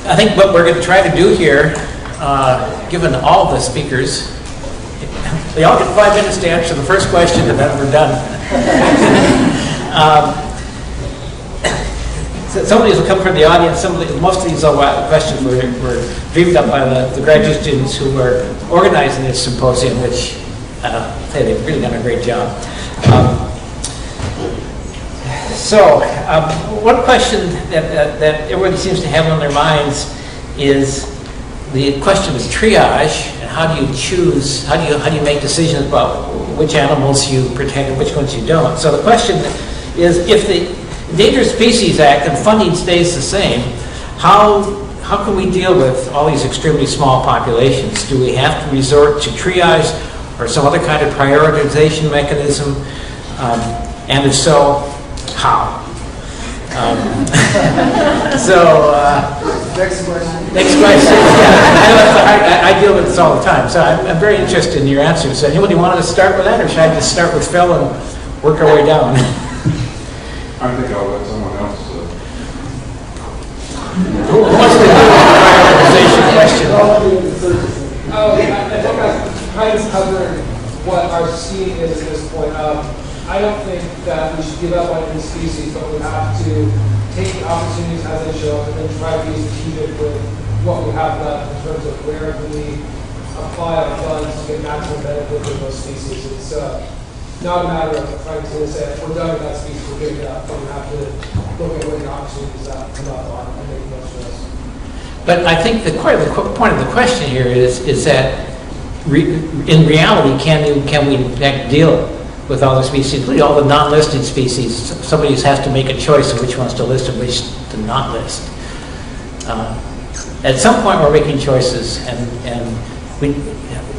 I think what we're going to try to do here, given all the speakers, they all get 5 minutes to answer the first question and then we're done. So some of these will come from the audience. Most of these questions were dreamed up by the graduate students who were organizing this symposium, which they've really done a great job. One question that everybody seems to have on their minds is the question of triage, and how do you choose, how do you make decisions about which animals you protect and which ones you don't. So the question is, if the Endangered Species Act and funding stays the same, how can we deal with all these extremely small populations? Do we have to resort to triage or some other kind of prioritization mechanism? And if so, how? Next question. Next question. Yeah, I deal with this all the time, so I'm very interested in your answers. So anybody wanted to start with that, or should I just start with Phil and work our way down? I think I'll let someone else. Who wants to do the prioritization question? I think I've kind of covered what our scheme is at this point. I don't think that we should give up on any species, but we have to take the opportunities as they show up and then try to be strategic with what we have left in terms of where can we apply our funds to get maximum benefit from those species. It's not a matter of trying to say, if we're done with that species, we're giving it up, but we have to look at what the opportunities that come up on and make the most of us. But I think the point of the question here is that in reality, can we in fact deal with all the species, including all the non-listed species? Somebody has to make a choice of which ones to list and which to not list. At some point, we're making choices, and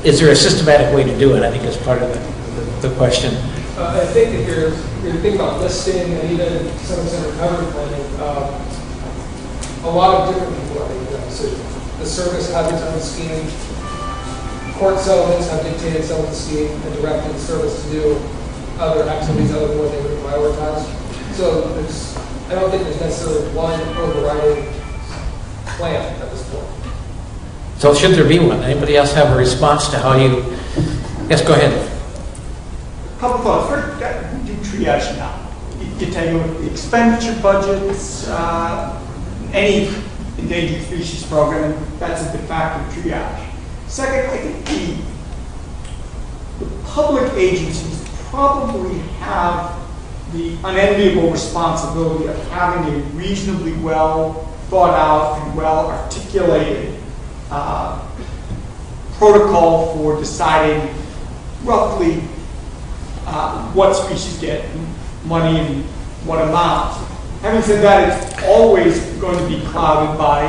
is there a systematic way to do it? I think is part of the question. I think if you're thinking about listing and even to some extent recovery planning, a lot of different people are making that decision. The service has its own scheme. Court settlements have dictated some of the scheme and directed the service to do other activities other than what they would prioritize. So I don't think there's necessarily one overriding plan at this point. So should there be one? Anybody else have a response to how you? Yes, go ahead. A couple thoughts. First, we do triage now. You tell you the expenditure budgets, any endangered species program, that's a de facto triage. Second, I think the public agencies probably have the unenviable responsibility of having a reasonably well thought out and well articulated protocol for deciding roughly what species get money and what amount. Having said that, it's always going to be clouded by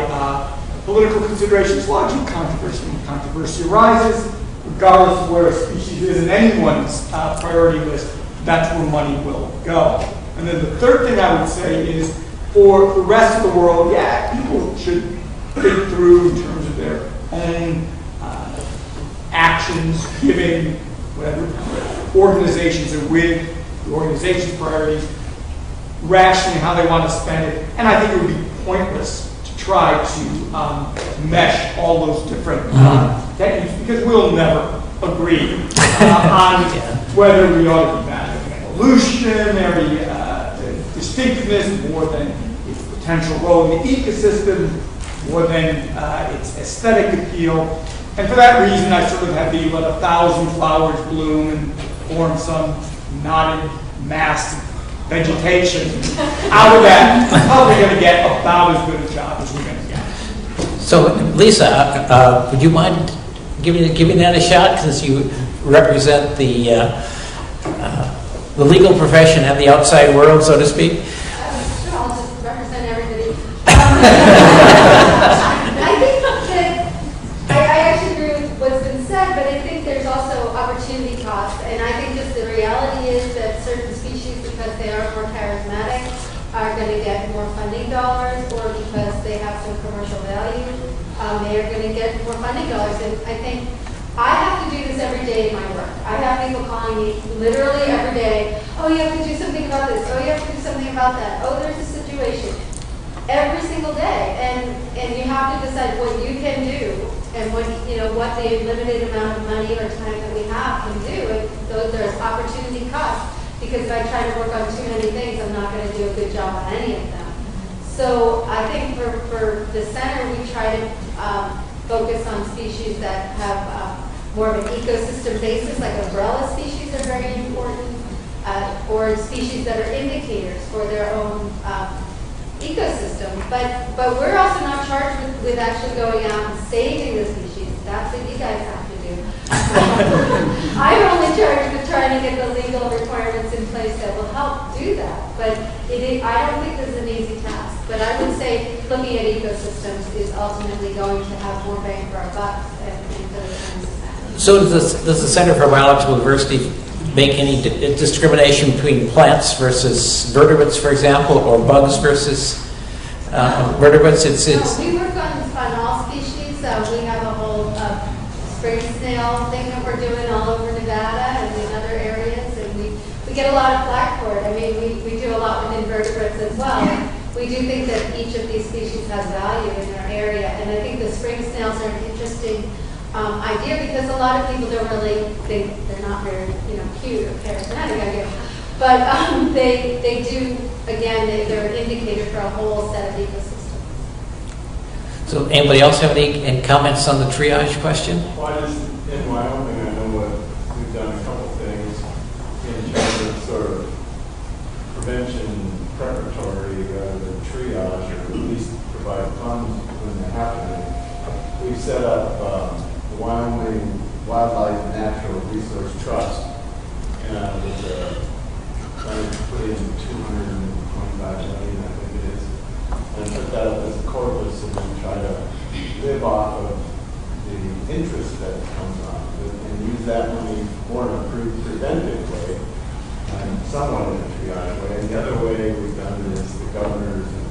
political considerations, logic, controversy. When controversy arises, regardless of where a species is in anyone's priority list, that's where money will go. And then the third thing I would say is, for the rest of the world, yeah, people should think through in terms of their own actions, giving whatever organizations are with, the organization's priorities, rationally how they want to spend it. And I think it would be pointless to try to mesh all those different techniques, because we'll never agree on whether we ought to be managing evolutionary distinctiveness more than its potential role in the ecosystem, more than its aesthetic appeal. And for that reason, I sort of have the let 1,000 flowers bloom and form some knotted mass of vegetation. Out of that, I'm probably going to get about as good a job as we're going to get. So, Lisa, would you mind giving that a shot, since you represent the legal profession and the outside world, so to speak? Sure, I'll just represent everybody. I think that I actually agree with what's been said, but I think there's also opportunity cost, and I think just the reality is that certain species, because they are more charismatic, are going to get more funding dollars, or because they have some commercial value, they are going to get more funding dollars. And I think I have to do this every day in my work. I have people calling me literally every day, oh, you have to do something about this, oh, you have to do something about that, oh, there's a situation. Every single day. And you have and what, what the limited amount of money or time that we have can do, there's opportunity cost. Because if I try to work on too many things, I'm not going to do a good job on any of them. So I think for the center, we try to focus on species that have more of an ecosystem basis, like umbrella species are very important, or species that are indicators for their own ecosystem. But we're also not charged with actually going out and saving the species. That's what you guys have to do. I'm only charged with trying to get the legal requirements in place that will help do that. But I don't think this is an easy task. But I would say looking at ecosystems is ultimately going to have more bang for our bucks and for the kinds of matters. So does the Center for Biological Diversity make any discrimination between plants versus vertebrates, for example, or bugs versus vertebrates? No, we work on all species. We have a whole spring snail thing that we're doing all over Nevada and in other areas, and we get a lot of flack for it. I mean, we do a lot with invertebrates as well. We do think that each of these species has value in their area, and I think the spring snails are an interesting idea because a lot of people don't really think they're not very, cute or charismatic, I guess. But they do, again, they're an indicator for a whole set of ecosystems. So anybody else have any comments on the triage question? Well, in Wyoming, I know we've done a couple things in terms of sort of prevention preparatory rather than triage, or at least provide funds when they're happening. We've set up the Wyoming Wildlife Natural Resource Trust, and with trying to put in $225 million, I think it is, and put that up as a corpus and then try to live off of the interest that comes on it and use that money more in a preventive way and somewhat in a triage way. And the other way we've done it is the governors and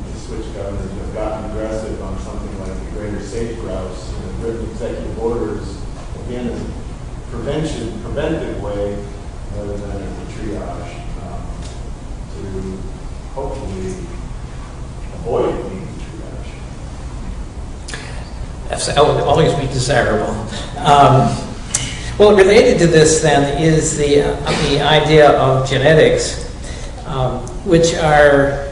the switch governors have gotten aggressive on something like the greater sage grouse and written executive orders, again, as a preventive way rather than as a triage to hopefully avoid being triage. That would always be desirable. Well, related to this then is the idea of genetics, which are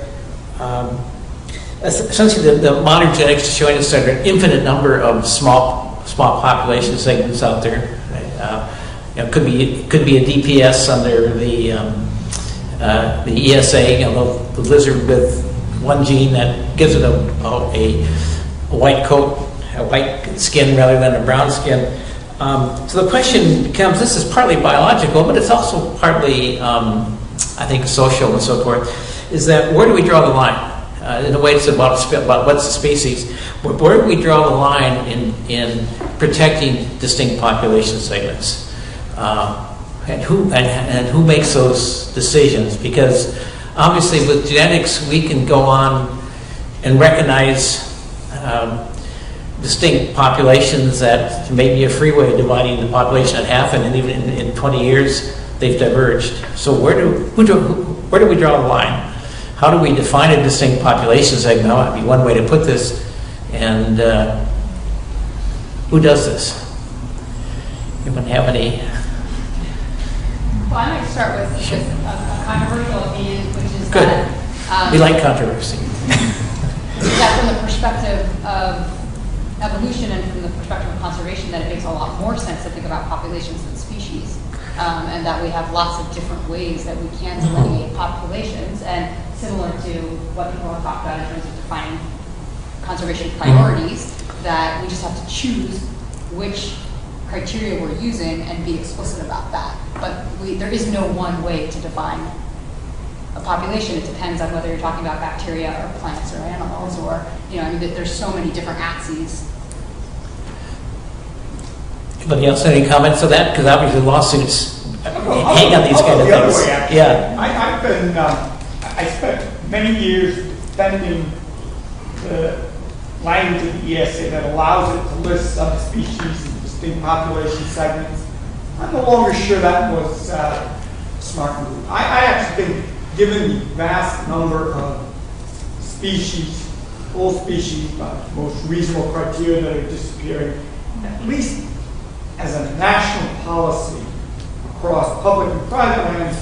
essentially the modern genetics is showing us that there are an infinite number of small population segments out there. It could be a DPS under the ESA, the lizard with one gene that gives it a white coat, a white skin rather than a brown skin. So the question becomes, this is partly biological, but it's also partly, I think, social and so forth, is that where do we draw the line? In a way, it's about what's the species. Where do we draw the line in protecting distinct population segments? And who makes those decisions? Because obviously with genetics we can go on and recognize distinct populations that may be a free way of dividing the population in half, and even in 20 years they've diverged. So where do we draw the line? How do we define a distinct population segment? That might be one way to put this. And who does this? Anyone have any? Well, I'm going to start with a controversial opinion, which is Good. that We like controversy. that from the perspective of evolution and from the perspective of conservation, that it makes a lot more sense to think about populations than species, and that we have lots of different ways that we can delineate populations, and similar to what people have talked about in terms of defining conservation priorities, that we just have to choose which criteria we're using and be explicit about that. But there is no one way to define a population. It depends on whether you're talking about bacteria or plants or animals, or there's so many different axes. Anybody else have any comments on that? Because obviously lawsuits hang on these kind of the other things. way, actually. Yeah. I spent many years defending the language of the ESA that allows it to list subspecies and distinct population segments. I'm no longer sure that was a smart move. I actually think, given the vast number of species full species, but most reasonable criteria that are disappearing, at least as a national policy across public and private lands,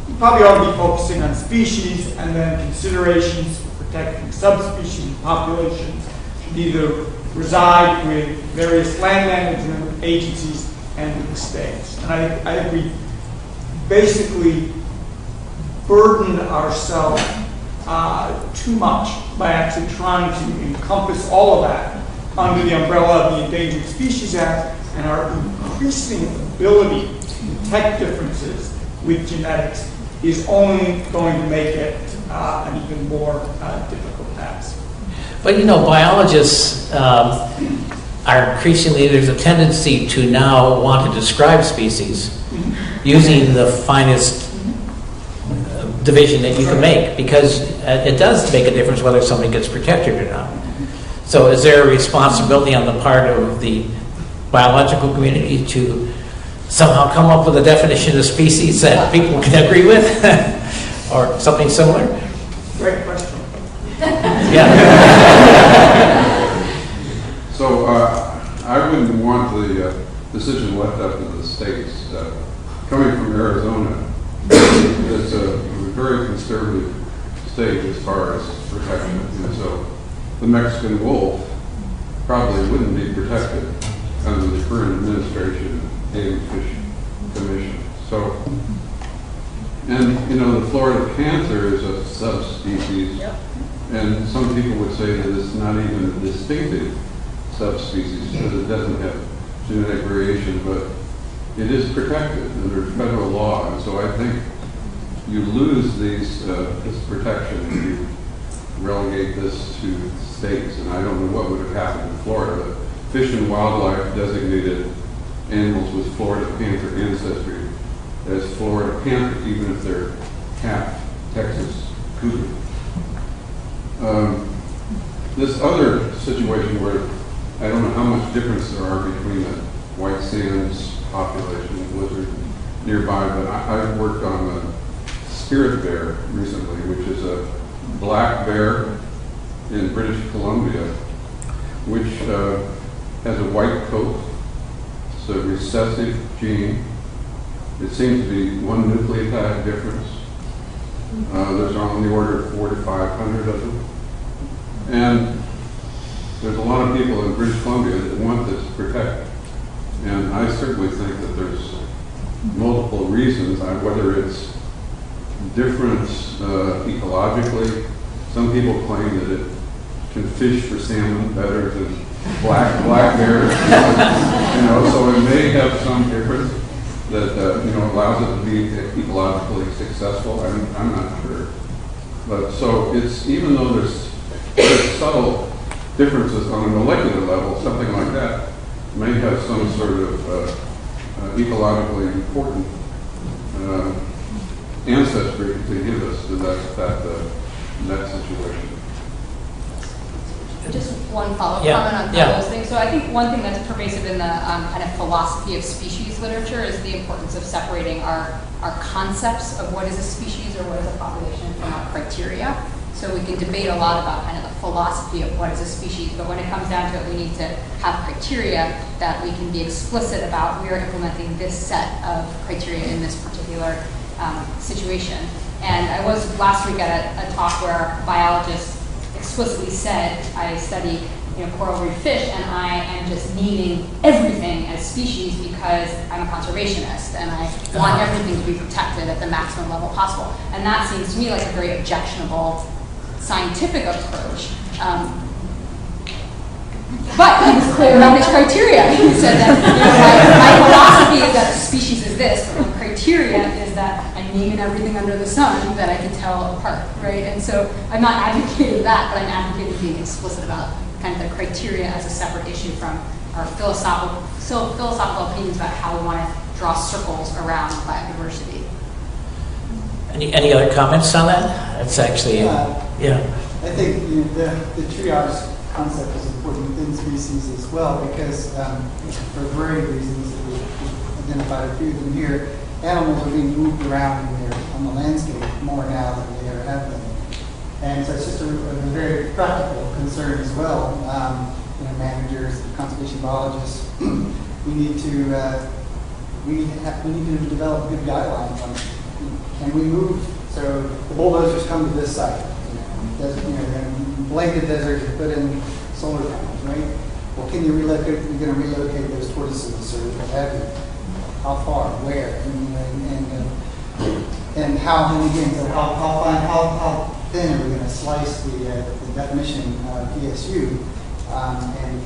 you probably ought to be focusing on species, and then considerations for protecting subspecies and populations should either reside with various land management agencies and with the states. And I think we basically burden ourselves too much by actually trying to encompass all of that under the umbrella of the Endangered Species Act, and our increasing ability to detect differences with genetics is only going to make it an even more difficult task. But biologists are increasingly, there's a tendency to now want to describe species using the finest division that you can make, because it does make a difference whether something gets protected or not. So is there a responsibility on the part of the biological community to somehow come up with a definition of species that people can agree with or something similar? Great question. Yeah. So I wouldn't want the decision left up to the states. Coming from Arizona, it's a very conservative state as far as protection, and so the Mexican wolf probably wouldn't be protected under the current administration Game and Fish Commission. So, and the Florida panther is a subspecies, and some people would say that it's not even a distinctive subspecies because it doesn't have genetic variation, but it is protected under federal law, and so I think you lose this protection if you relegate this to states, and I don't know what would have happened in Florida. Fish and Wildlife designated animals with Florida panther ancestry as Florida panther, even if they're half Texas cougar. This other situation where I don't know how much difference there are between the white sands population and lizard nearby, but I've worked on the spirit bear recently, which is a black bear in British Columbia, which has a white coat. It's a recessive gene. It seems to be one nucleotide difference. There's on the order of 400 to 500 of them. And there's a lot of people in British Columbia that want this protected. And I certainly think that there's multiple reasons, whether it's difference ecologically. Some people claim that it can fish for salmon better than black bears. So it may have some difference that allows it to be ecologically successful. I'm not sure. But so it's, even though there's subtle differences on a molecular level, something like that may have some sort of ecologically important ancestry to give us to that situation. Just one follow-up Yeah. comment on those things. So I think one thing that's pervasive in the kind of philosophy of species literature is the importance of separating our concepts of what is a species or what is a population from our criteria. So we can debate a lot about kind of the philosophy of what is a species, but when it comes down to it, we need to have criteria that we can be explicit about. We are implementing this set of criteria in this particular situation. And I was last week at a talk where a biologist explicitly said, I study coral reef fish, and I am just naming everything as species because I'm a conservationist and I want everything to be protected at the maximum level possible. And that seems to me like a very objectionable scientific approach. But he was clear about his criteria. He said that my philosophy is that a species is this, but my criteria is that I'm naming everything under the sun that I can tell apart, right? And so I'm not advocating that, but I'm advocating being explicit about kind of the criteria as a separate issue from our philosophical opinions about how we want to draw circles around biodiversity. Any other comments on that? That's actually, yeah. I think the triage concept is important within species as well, because for varied reasons that we've identified a few of them here, animals are being moved around on the landscape more now than they ever have been. And so it's just a very practical concern as well. Managers, conservation biologists, we need to develop good guidelines on, can we move? So the bulldozers come to this site, blanket desert to put in solar panels, right? Well, can you relocate? You're going to relocate those tortoises or what have you? How far? Where? And how many again? So how thin are we going to slice the definition of PSU? And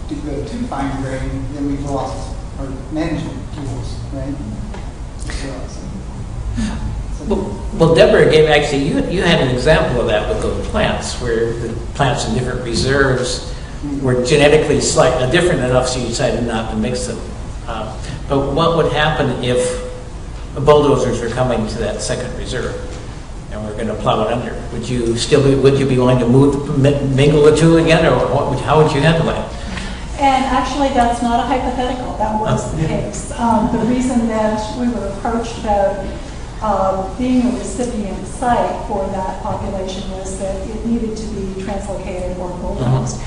if we go too fine grain, then we've lost our management tools, right? Well, Deborah gave actually, you had an example of that with those plants, where the plants in different reserves were genetically slightly different enough so you decided not to mix them. But what would happen if the bulldozers were coming to that second reserve and we're going to plow it under? Would you be willing to mingle the two again, or how would you handle that? And actually, that's not a hypothetical. That was the case. The reason that we were approached about being a recipient site for that population was that it needed to be translocated or bulldozed.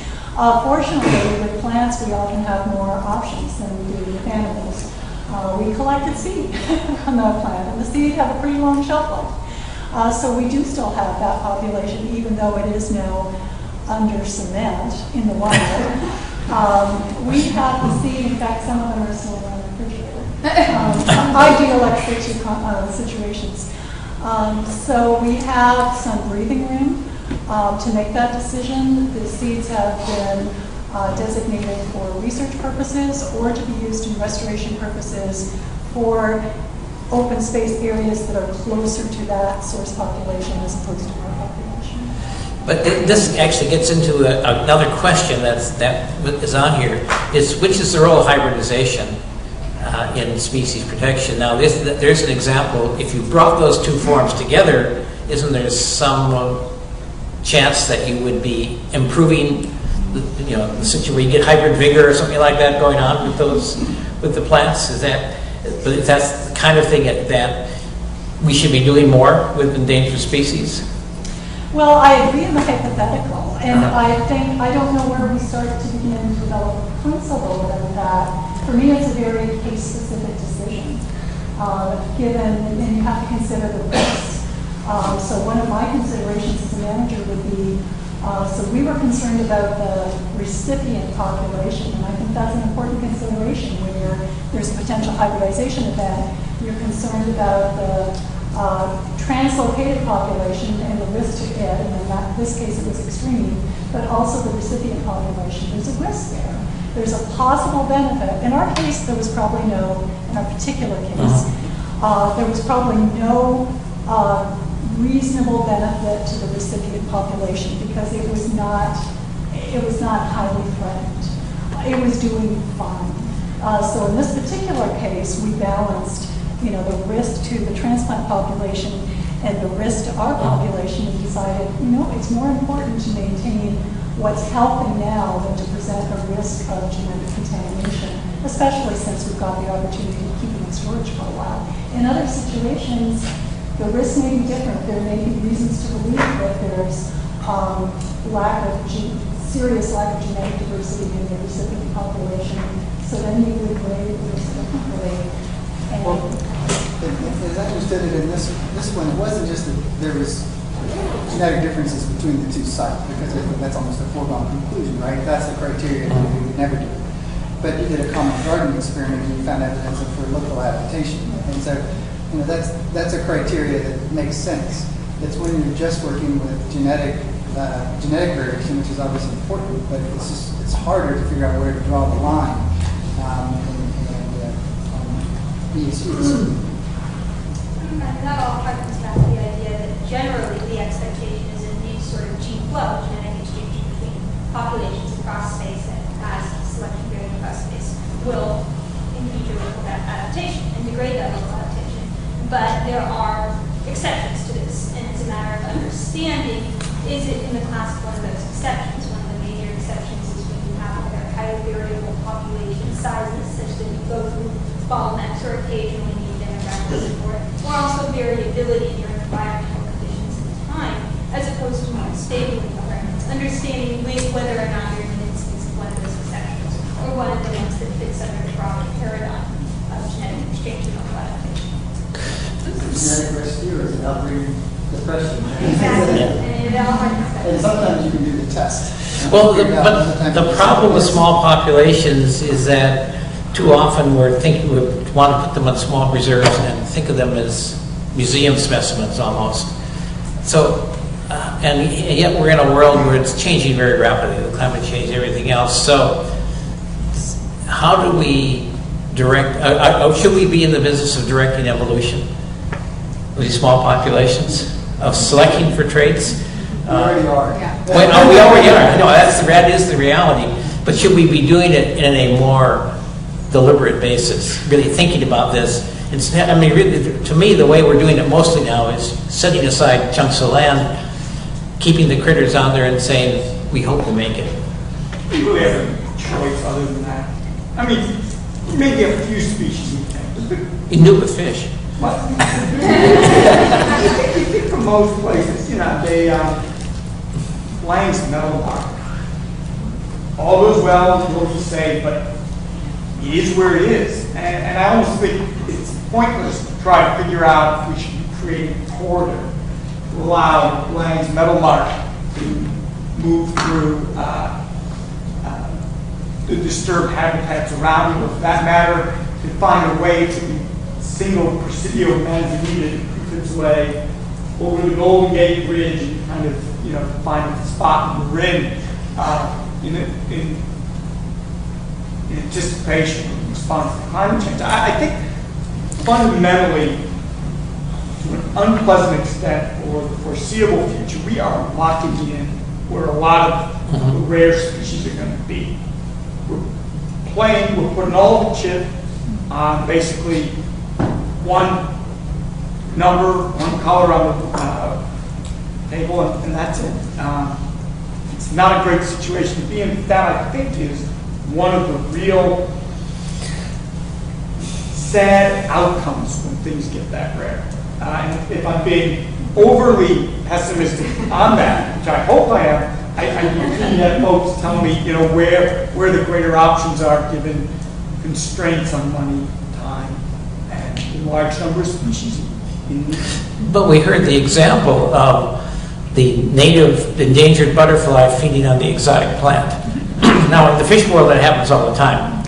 Fortunately, with plants, we often have more options than we do with animals. We collected seed from the plant, and the seed have a pretty long shelf life. So we do still have that population, even though it is now under cement in the wild. We have the seed. In fact, some of them are still in the refrigerator. Ideal extinction situations. So we have some breathing room to make that decision. The seeds have been designated for research purposes or to be used in restoration purposes for open space areas that are closer to that source population as opposed to our population. But this actually gets into another question that is on here, which is the role of hybridization in species protection. Now, there's an example. If you brought those two forms together, isn't there some chance that you would be improving the situation where you get hybrid vigor or something like that going on with the plants? That's the kind of thing that we should be doing more with endangered species? Well, I agree in the hypothetical, and I don't know where we start to begin to develop a principle of that. For me, it's a very case-specific decision, and you have to consider the risks. So one of my considerations as a manager would be, so we were concerned about the recipient population, and I think that's an important consideration when there's a potential hybridization event. You're concerned about the translocated population and the risk to it, and in this case it was extreme, but also the recipient population. There's a risk there. There's a possible benefit. In our case, there was probably in our particular case, there was probably no reasonable benefit to the recipient population because it was not highly threatened. It was doing fine. So in this particular case, we balanced the risk to the transplant population and the risk to our population and decided, it's more important to maintain what's healthy now than to present a risk of genetic contamination, especially since we've got the opportunity to keep it in storage for a while. In other situations, the risk may be different. There may be reasons to believe that there's serious lack of genetic diversity in the recipient population. So then you would grade the risk differently. As I understood it in this one, it wasn't just that there was genetic differences between the two sites, because I think that's almost a foregone conclusion, right? That's the criteria that we would never do. But you did a common garden experiment and you found evidence for local adaptation. And so, that's a criteria that makes sense. It's when you're just working with genetic variation, which is obviously important, but it's harder to figure out where to draw the line. That all harkens back to the idea that generally the expectation is that these sort of gene flow, genetic exchange between populations across space and as selection variant across space will in future local adaptation and degrade that local adaptation. But there are exceptions to this, and it's a matter of understanding, is it in the class of one of those exceptions? One of the major exceptions is when you have highly variable population sizes such that you go through bottlenecks or occasionally need demographic support, or also variability in your environmental conditions at the understanding whether or not you're in an instance of one of those exceptions, or one of the ones that fits under the broader paradigm of genetic exchange and adaptation. Genetic rescue or is it outbreeding depression? Exactly. Yeah. And it all harkens And back. sometimes you can do the test. Well, but the problem with small populations is that too often we want to put them on small reserves and think of them as museum specimens almost. So, and yet we're in a world where it's changing very rapidly, the climate change, everything else. So, how do we direct, should we be in the business of directing evolution of these small populations, of selecting for traits? We already are. We already are. I know that is the reality. But should we be doing it in a more deliberate basis, really thinking about this? I mean, really, to me, the way we're doing it mostly now is setting aside chunks of land, keeping the critters on there, and saying we hope we make it. We really have a choice other than that. I mean, maybe a few species we can, but You knew with fish. what? You think for most places, they Lang's metal mark. All goes well until you say, but it is where it is. And I almost think it's pointless to try to figure out if we should be creating a corridor to allow Lang's metal mark to move through the disturbed habitats around it, or for that matter, to find a way to single Presidio manzanita creep its way over the Golden Gate Bridge and kind of, find a spot in the rim in anticipation of response to climate change. I think fundamentally, to an unpleasant extent for the foreseeable future, we are locking in where a lot of the rare species are going to be. We're putting all the chip on basically one number, one color on the table, and that's it. It's not a great situation to be in. That, I think, is one of the real sad outcomes when things get that rare. And if I'm being overly pessimistic on that, which I hope I am, I usually have folks tell me, where the greater options are given constraints on money, time, and a large number of species. But we heard the example of the native endangered butterfly feeding on the exotic plant. Now, in the fish world, that happens all the time.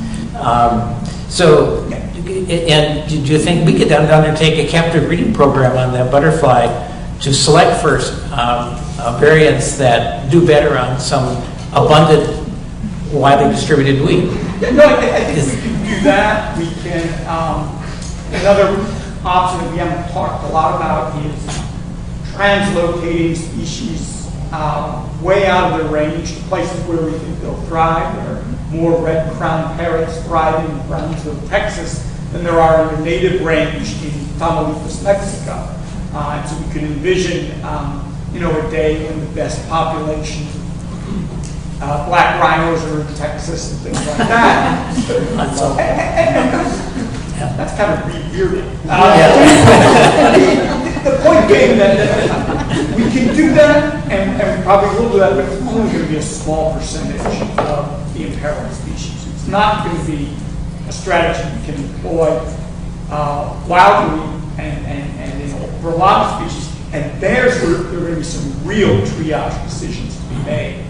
And do you think we could undertake a captive breeding program on that butterfly to select first variants that do better on some abundant, widely distributed weed? No, I think we can do that. We can, another option that we haven't talked a lot about is translocating species way out of their range to places where we think they'll thrive. There are more red-crowned parrots thriving in Brownsville, Texas, than there are in the native range in Tamaulipas, Mexico. And so we can envision, a day when the best populations of black rhinos are in Texas and things like that. That's kind of reveering. The point being that we can do that, and we probably will do that, but it's only going to be a small percentage of the imperiled species. It's not going to be a strategy we can employ wildly and for a lot of species. And there's where there are going to be some real triage decisions to be made,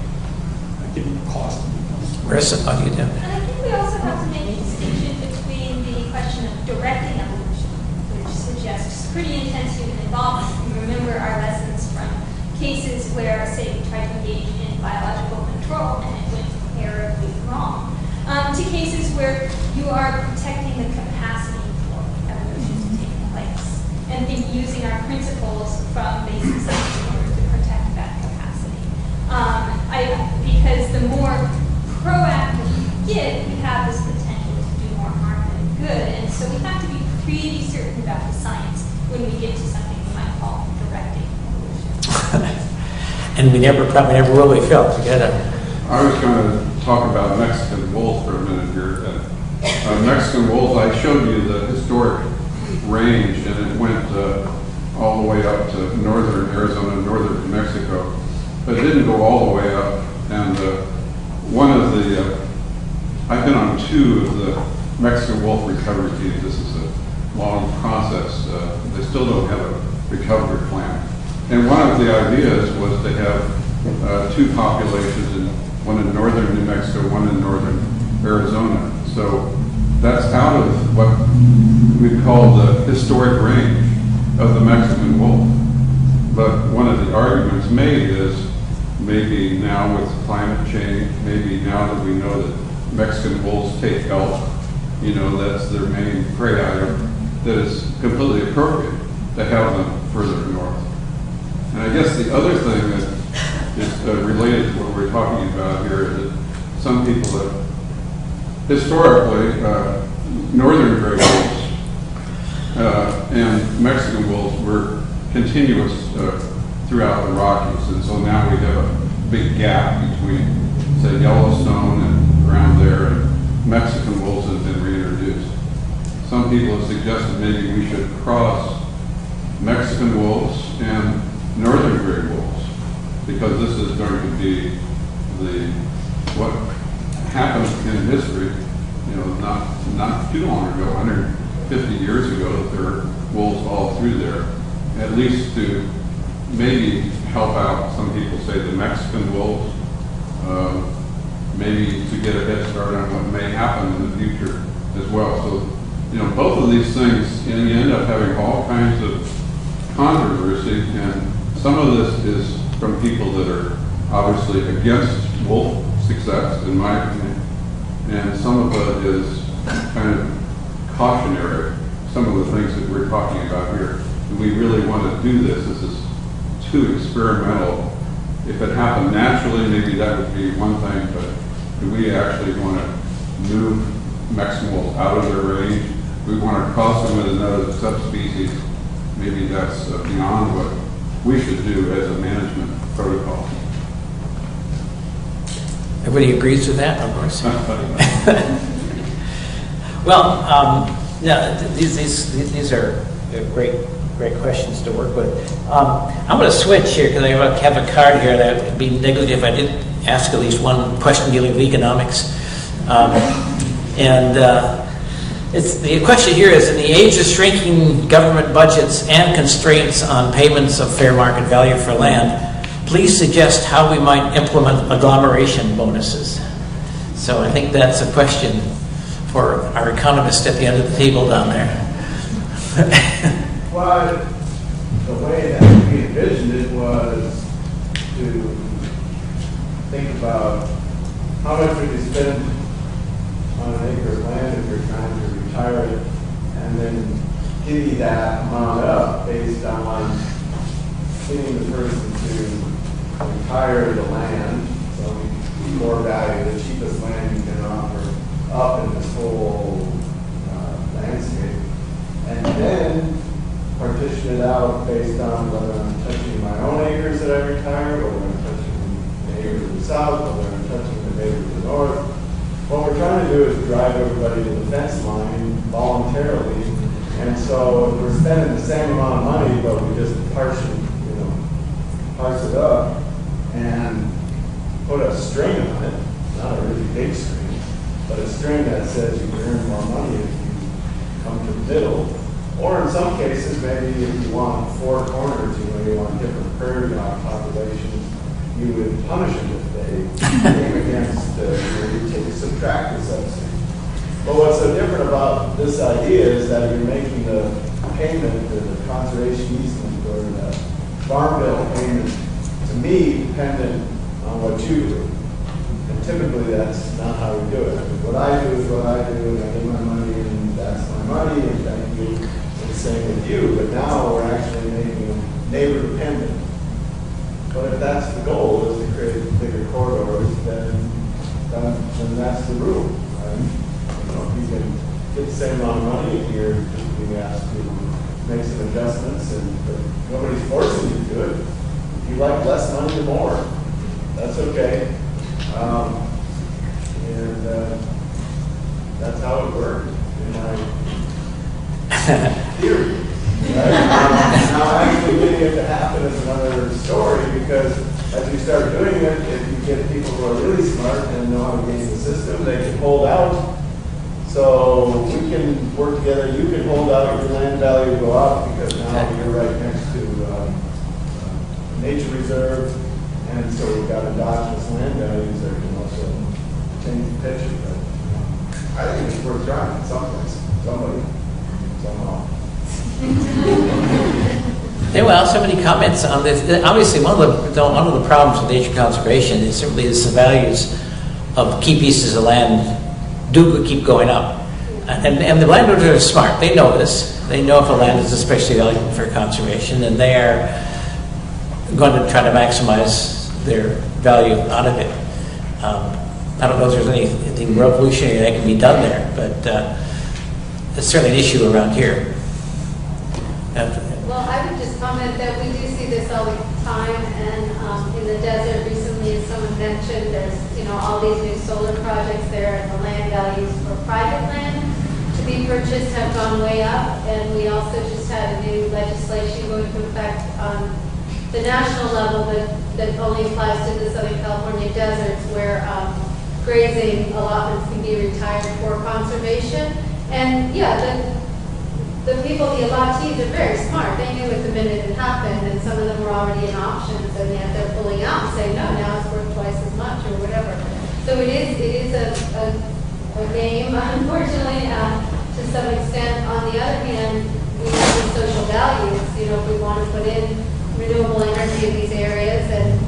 given the cost of these. Marissa, how do you do? And I think we also have to make a distinction between the question of directing evolution, which suggests pretty intense human involvement. And remember our lessons from cases where, say, we tried to engage in biological control and it went terribly wrong, to cases where you are protecting the capacity for evolution to take place. And think using our principles from basic science in order to protect that capacity. Because the more proactive we get, we have this potential to do more harm than good. And so we have to be pretty certain about the science when we get to something we might call directing evolution. And we probably never will be felt together. I was going to talk about Mexican wolves for a minute here. Mexican wolves, I showed you the historic range, and it went all the way up to northern Arizona, northern Mexico, but it didn't go all the way up one of the, I've been on 2 of the Mexican wolf recovery teams. This is a long process. They still don't have a recovery plan. And one of the ideas was to have 2 populations, one in northern New Mexico, one in northern Arizona. So that's out of what we call the historic range of the Mexican wolf. But one of the arguments made is maybe now with climate change, maybe now that we know that Mexican wolves take elk, you know, that's their main prey item, that it's completely appropriate to have them further north. And I guess the other thing that is related to what we're talking about here is that some people have historically, northern gray wolves and Mexican wolves were continuous throughout the Rockies, and so now we have a big gap between, say, Yellowstone and around there, and Mexican wolves have been reintroduced. Some people have suggested maybe we should cross Mexican wolves and northern gray wolves, because this is going to be what happened in history, you know, not too long ago, 150 years ago, that there were wolves all through there, at least to maybe help out, some people say, the Mexican wolves, maybe to get a head start on what may happen in the future as well. So, you know, both of these things, and you end up having all kinds of controversy, and some of this is from people that are obviously against wolf success, in my opinion, and some of it is kind of cautionary, some of the things that we're talking about here. Do we really want to do this? This is too experimental. If it happened naturally, maybe that would be one thing, but do we actually want to move Mexican wolves out of their range? We want to cross them with another subspecies. Maybe that's beyond what we should do as a management protocol. Everybody agrees with that, of course. Well, yeah, these are great questions to work with. I'm going to switch here because I have a card here that would be negative if I didn't ask at least one question dealing with economics. It's the question here is, in the age of shrinking government budgets and constraints on payments of fair market value for land, please suggest how we might implement agglomeration bonuses. So I think that's a question for our economist at the end of the table down there. Well, the way that we envisioned it was to think about how much would you spend on an acre of land if you're trying to retire it, and then divvy that amount up based on getting the person to retire the land, so more value, the cheapest land you can offer up in this whole landscape, and then partition it out based on whether I'm touching my own acres that I retired, or whether I'm touching the acres of the south, or whether I'm touching the acres of the north. What we're trying to do is drive everybody to the fence line voluntarily, and so if we're spending the same amount of money, but we just parse it up and put a string on it, not a really big string, but a string that says you can earn more money if you come to the middle. Or in some cases, maybe if you want 4 corners, you want different prairie dog populations, you would punish them if they came against, you subtract the subsidy. But what's so different about this idea is that you're making the payment, the conservation easement, or the farm bill payment, to me, dependent on what you do. And typically that's not how we do it. What I do is what I do, and I get my money, and that's my money, and thank you, and same with you. But now we're actually making them neighbor dependent. But if that's the goal, is to create bigger corridors, then that's the rule. Right? You know, if you can get the same amount of money, and you're just being asked to make some adjustments, but nobody's forcing you to do it. If you like less money or more, that's okay. That's how it worked in my theory. Right? Now actually getting it to happen is another story, because as you start doing it, if you get people who are really smart and know how to game the system, they can hold out. So we can work together. You can hold out, your land value will go up because now you're right next to a nature reserve, and so we've got endogenous land values that can also change the picture. But I think it's worth trying someplace, somebody, somehow. There were so many comments on this. Obviously, one of the problems with nature conservation is simply the values of key pieces of land do keep going up. And the landowners are smart. They know this. They know if a land is especially valuable for conservation, and they are going to try to maximize their value out of it. I don't know if there's anything revolutionary that can be done there, but it's certainly an issue around here. Well, I would just comment that we do see this all the time, and in the desert recently, as someone mentioned, there's all these new solar projects there, and the land values for private land to be purchased have gone way up, and we also just had a new legislation go into effect on the national level that only applies to the Southern California deserts, where grazing allotments can be retired for conservation. And yeah, the people, the allottees are very smart. They knew it the minute it happened, and some of them were already in options, and yet they're pulling out and saying, no, now it's worth twice as much or whatever. So it is a game, unfortunately, to some extent. On the other hand, we have these social values. If we want to put in renewable energy in these areas, and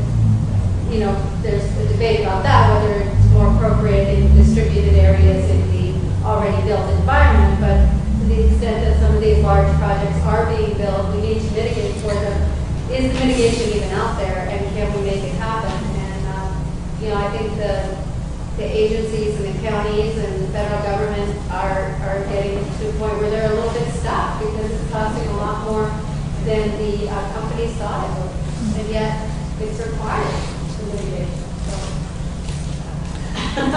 there's a debate about that, whether it's more appropriate in distributed areas in the already built environment, but to the extent that some of these large projects are being built, we need to mitigate for them. Is the mitigation even out there, and can we make it happen? And I think the agencies and the counties and the federal government are getting to a point where they're a little bit stuck because it's costing a lot more than the companies thought it would, and yet it's required to mitigate.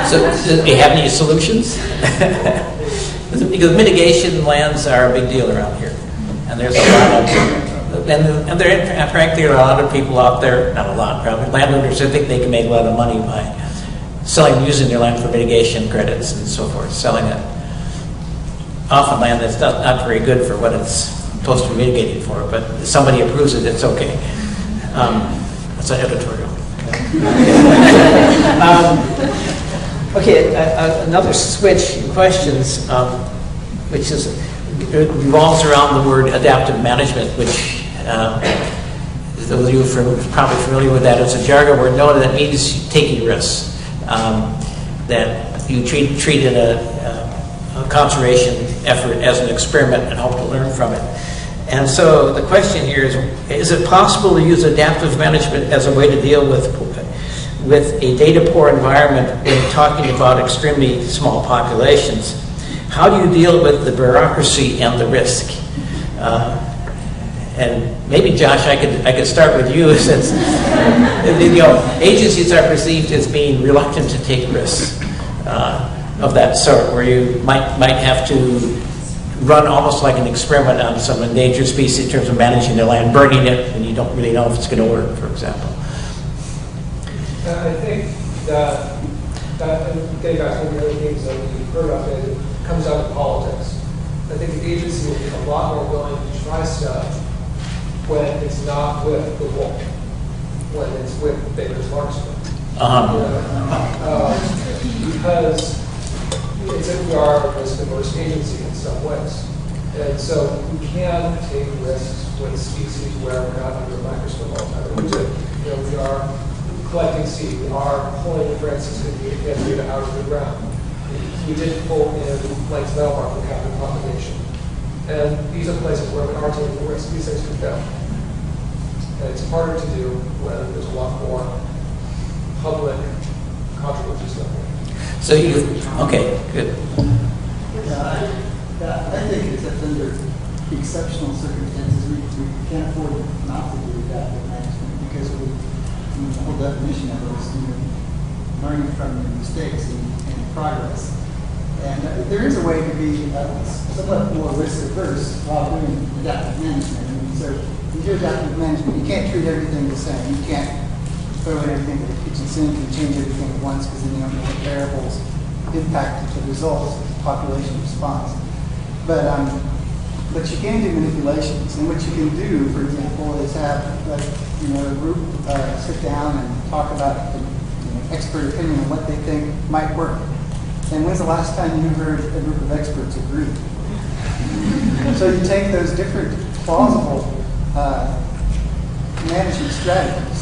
So, do you have any solutions? Because mitigation lands are a big deal around here, and there's a lot of, and frankly, there are a lot of people out there, not a lot, probably landowners who think they can make a lot of money by using their land for mitigation credits and so forth, selling it. Often land that's not very good for what it's supposed to be mitigated for, but if somebody approves it, it's okay. That's an editorial. Okay, another switch in questions, which revolves around the word adaptive management, which those of you who are probably familiar with that as a jargon word know that means taking risks. That you treat a conservation effort as an experiment and hope to learn from it. And so the question here is it possible to use adaptive management as a way to deal with a data-poor environment when talking about extremely small populations? How do you deal with the bureaucracy and the risk? And maybe, Josh, I could start with you, since agencies are perceived as being reluctant to take risks of that sort, where you might have to run almost like an experiment on some endangered species in terms of managing their land, burning it, and you don't really know if it's going to work, for example. I think that getting back to one of the other things that we've heard about, it comes out of politics. I think the agency will be a lot more willing to try stuff when it's not with the wolf, when it's with Baker's marksman. Because we are a risk-averse agency in some ways. And so we can take risks with species where we're not under a microscope all the time. We do. We are collecting seed. We are pulling, for instance, data out of the ground. We did pull in Blake's Meadowlark for captive propagation. And these are places where we are taking risks. These things can fail. And it's harder to do when there's a lot more public controversy stuff. So okay, good. I think it's under exceptional circumstances we can't afford not to do adaptive management, because the whole definition of it is learning from your mistakes and progress. And there is a way to be somewhat more risk averse while doing adaptive management. So you do adaptive management, you can't treat everything the same. You can't clearly everything in the kitchen sink can change everything at once because then you don't know what variables impact the results of the population response. But you can do manipulations, and what you can do, for example, is have a group sit down and talk about the expert opinion on what they think might work. And when's the last time you heard a group of experts agree? So you take those different plausible management strategies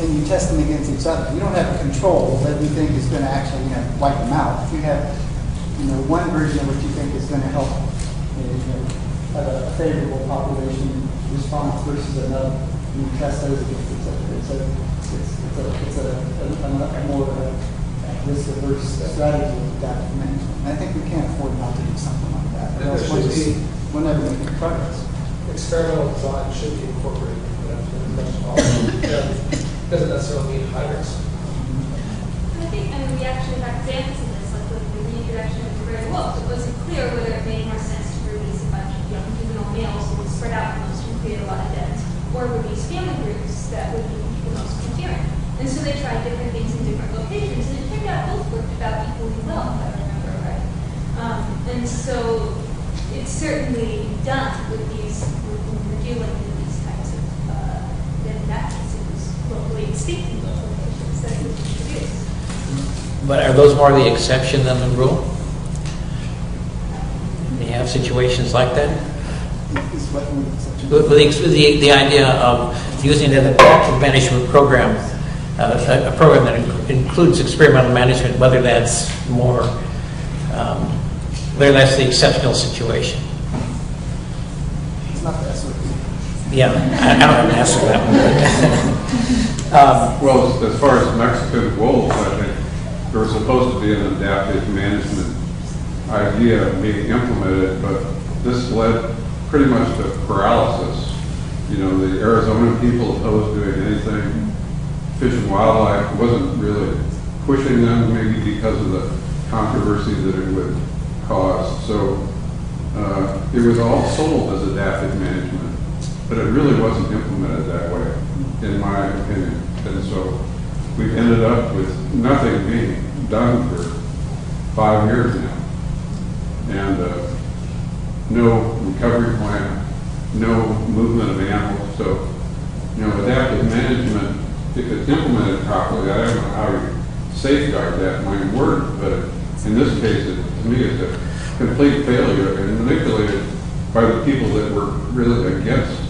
and you test them against each other. You don't have a control that you think is going to actually wipe them out. You have one version of what you think is going to help have a favorable population response versus another. You test those against each other. It's a more risk-averse strategy of adaptive management. And I think we can't afford not to do something like that. And there should be, we'll never make any progress. Experimental design should be incorporated into that question also. Doesn't necessarily mean high risk. I think, we actually have examples of this, like with the reintroduction of the gray wolf. It wasn't clear whether it made more sense to release a bunch of young juvenile males who would spread out the most and create a lot of deaths, or release family groups that would be the most coherent. And so they tried different things in different locations, and it turned out both worked about equally well, if I remember right. And so it's certainly done with these, when we're dealing with these types of, in that case, it was locally extinct in those locations that it was introduced. But are those more the exception than the rule? Do you have situations like that? With the idea of using an adaptive management program, a program that includes experimental management, whether that's whether that's the exceptional situation. It's not that sort of thing. Yeah, I don't have an answer to that one. Well, as far as Mexican wolves, I think there was supposed to be an adaptive management idea being implemented, but this led pretty much to paralysis. The Arizona people opposed doing anything. Fish and Wildlife wasn't really pushing them, maybe because of the controversy that it would cause. So it was all sold as adaptive management, but it really wasn't implemented that way, in my opinion. And so we've ended up with nothing being done for 5 years now. And no recovery plan, no movement of animals. So, adaptive management, if it's implemented properly, I don't know how you safeguard that might work, but in this case, to me, it's a complete failure and manipulated by the people that were really against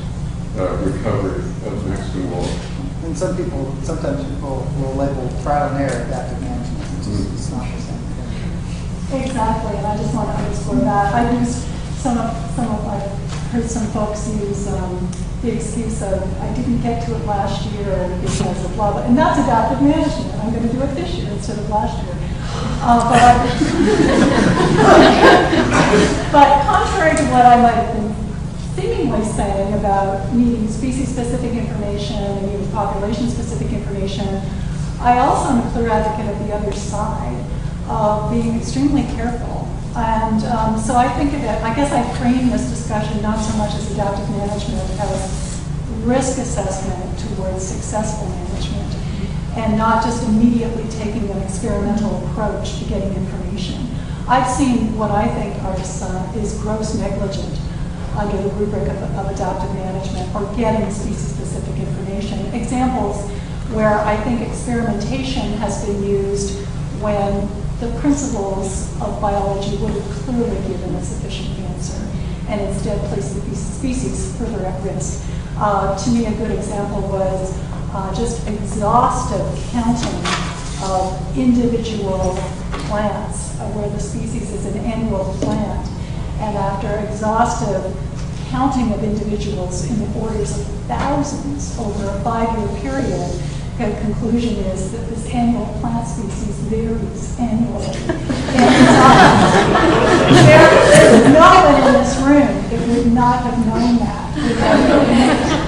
recovery of Mexican wolves. And sometimes people will label trial and error adaptive management, which is it's not the same thing. Exactly, and I just want to underscore that. I've heard some folks use the excuse of, I didn't get to it last year because of blah, blah, and that's adaptive management. I'm going to do it this year instead of last year. But contrary to what I might have been seemingly saying about needing species-specific information and needing population-specific information, I also am a clear advocate of the other side of being extremely careful. And so I think of it, I guess I frame this discussion not so much as adaptive management as risk assessment towards successful management, and not just immediately taking an experimental approach to getting information. I've seen what I think is gross negligence under the rubric of adaptive management or getting species-specific information. Examples where I think experimentation has been used when the principles of biology would have clearly given a sufficient answer, and instead placed the species further at risk. To me, a good example was just exhaustive counting of individual plants, where the species is an annual plant, and after exhaustive counting of individuals in the orders of thousands over a 5-year period, the conclusion is that this annual plant species varies annually. There's no one in this room that would not have known that without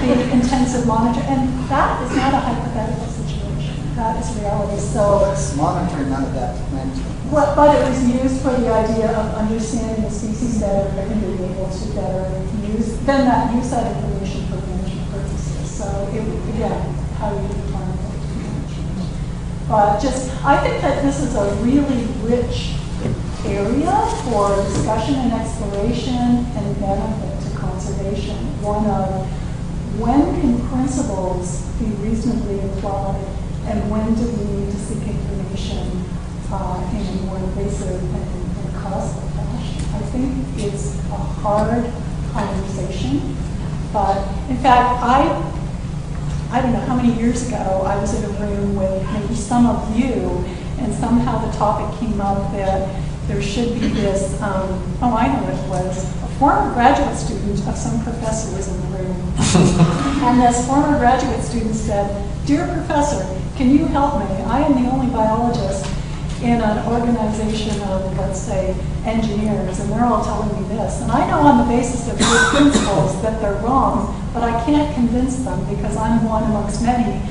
the intensive monitor. And that is not a hypothetical situation. That is reality. So it's monitoring, not adaptive management. But it was used for the idea of understanding the species better and being able to better use that information for management purposes. So again, how do you define it? But just, I think that this is a really rich area for discussion and exploration and benefit to conservation. One of when can principles be reasonably applied, and when do we need to seek information in a more invasive and costly fashion? I think it's a hard conversation, but in fact, I don't know how many years ago I was in a room with maybe some of you, and somehow the topic came up that there should be this, oh, I know what it was, a former graduate student of some professor was in the room. And this former graduate student said, "Dear professor, can you help me? I am the only biologist in an organization of, let's say, engineers, and they're all telling me this. And I know on the basis of good principles that they're wrong, but I can't convince them because I'm one amongst many,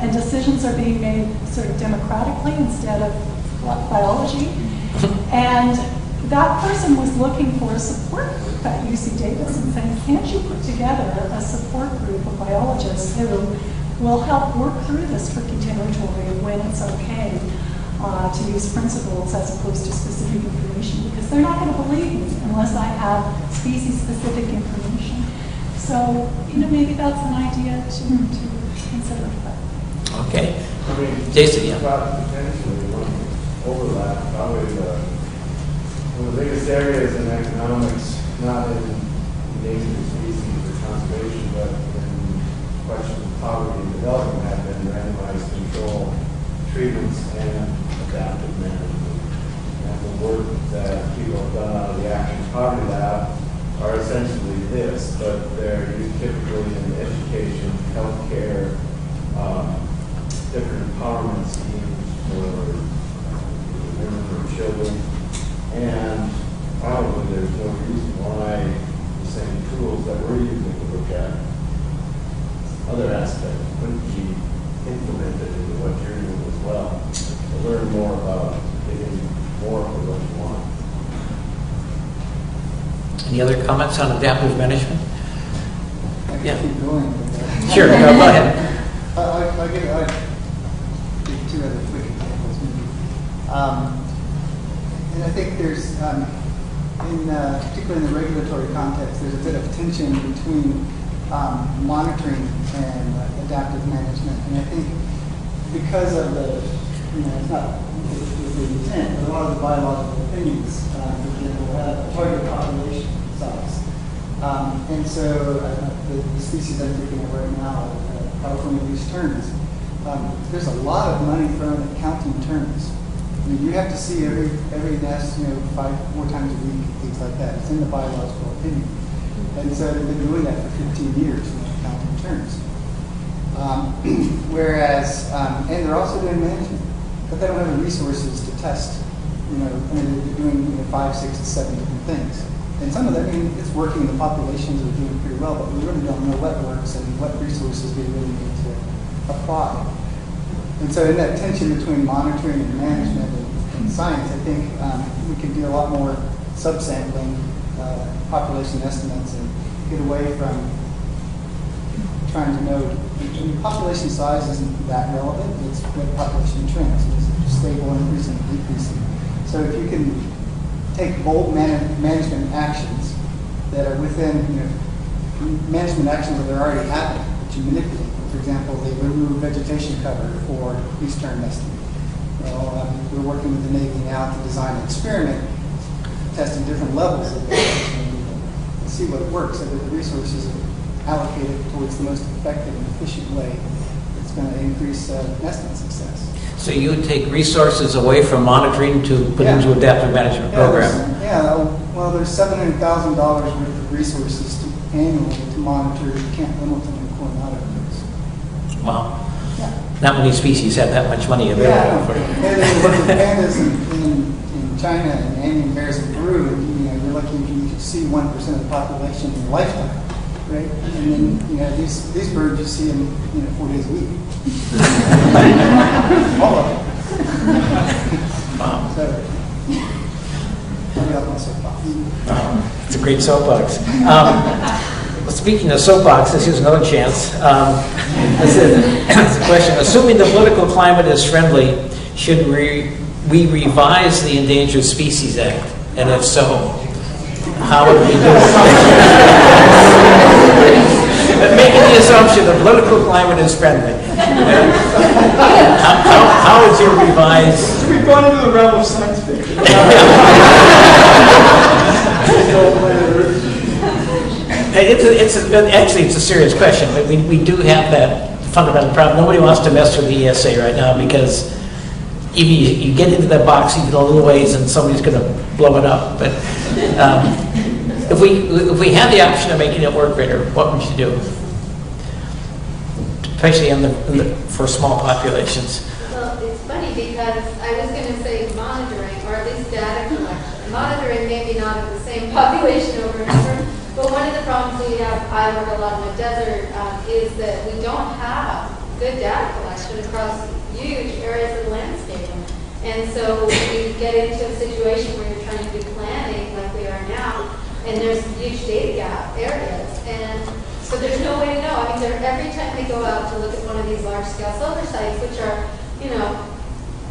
and decisions are being made sort of democratically instead of biology." And that person was looking for a support group at UC Davis and saying, can't you put together a support group of biologists who will help work through this tricky territory when it's okay to use principles as opposed to specific information, because they're not going to believe me unless I have species-specific information. So, maybe that's an idea to consider. Okay. I mean, Jason, yeah. Potentially one overlap, probably one of the biggest areas in economics, not in endangered species or conservation, but in questions of poverty and development, have been randomized control treatments and adaptive management. And the work that people have done out of the Action Poverty Lab are essentially this, but they're used typically in education, healthcare, different empowerment schemes for women or children, and probably there's no reason why the same tools that we're using to look at other aspects couldn't be implemented into what you're doing as well, to learn more about getting more for what you want. Any other comments on adaptive management? I Yeah. can keep going with that. Sure, go ahead. I'll give two other quick examples. And I think there's, particularly in the regulatory context, there's a bit of tension between monitoring and adaptive management. And I think because of the, it's not the intent, but a lot of the biological opinions, for example, have a target population size. And so the species I'm thinking of right now, California loose terns, there's a lot of money thrown at counting terns. I mean, you have to see every nest, 4 times a week, things like that. It's in the biological opinion. And so they've been doing that for 15 years, counting terns. Whereas, and they're also doing management, but they don't have the resources to test. They're doing 5, 6, 7 different things. And some of them, it's working. The populations are doing pretty well, but we really don't know what works and what resources we really need to apply. And so in that tension between monitoring and management and science, I think we can do a lot more subsampling, population estimates, and get away from trying to know. Population size isn't that relevant. It's what population trends. It's stable, increasing, decreasing. So if you can take bold management actions that are within, management actions that are already happening, that you manipulate. For example, they remove vegetation cover for loose tern nesting. Well, we're working with the Navy now to design an experiment, testing different levels of vegetation and see what works, so that the resources are allocated towards the most effective and efficient way that's going to increase nesting success. So you would take resources away from monitoring to put into adaptive management program? Well, there's $700,000 worth of resources annually to monitor Camp Hamilton and Coronado. Wow. Yeah. Not many species have that much money available. And then look at pandas in China and Andean bears in Peru, and you're lucky if you can see 1% of the population in your lifetime, right? And then these birds, you see them 4 days a week. All of them. Wow. So, I'll get off my soapbox. It's a great soapbox. speaking of soapboxes, here's another chance. This is a question. Assuming the political climate is friendly, should we revise the Endangered Species Act? And if so, how would we do it? Making the assumption the political climate is friendly. How would you revise? So we've gone into the realm of science fiction. Actually, it's a serious question, but we do have that fundamental problem. Nobody wants to mess with the ESA right now because if you get into that box, you get a little ways and somebody's going to blow it up. But if we had the option of making it work better, what would you do? Especially for small populations. Well, it's funny because I was going to say monitoring, or at least data collection. Monitoring maybe not of the same population over and over, but one of the problems we have, I work a lot in the desert, is that we don't have good data collection across huge areas of the landscape. And so you get into a situation where you're trying to do planning like we are now, and there's huge data gap areas. And so there's no way to know. I mean, every time they go out to look at one of these large-scale solar sites, which are, you know,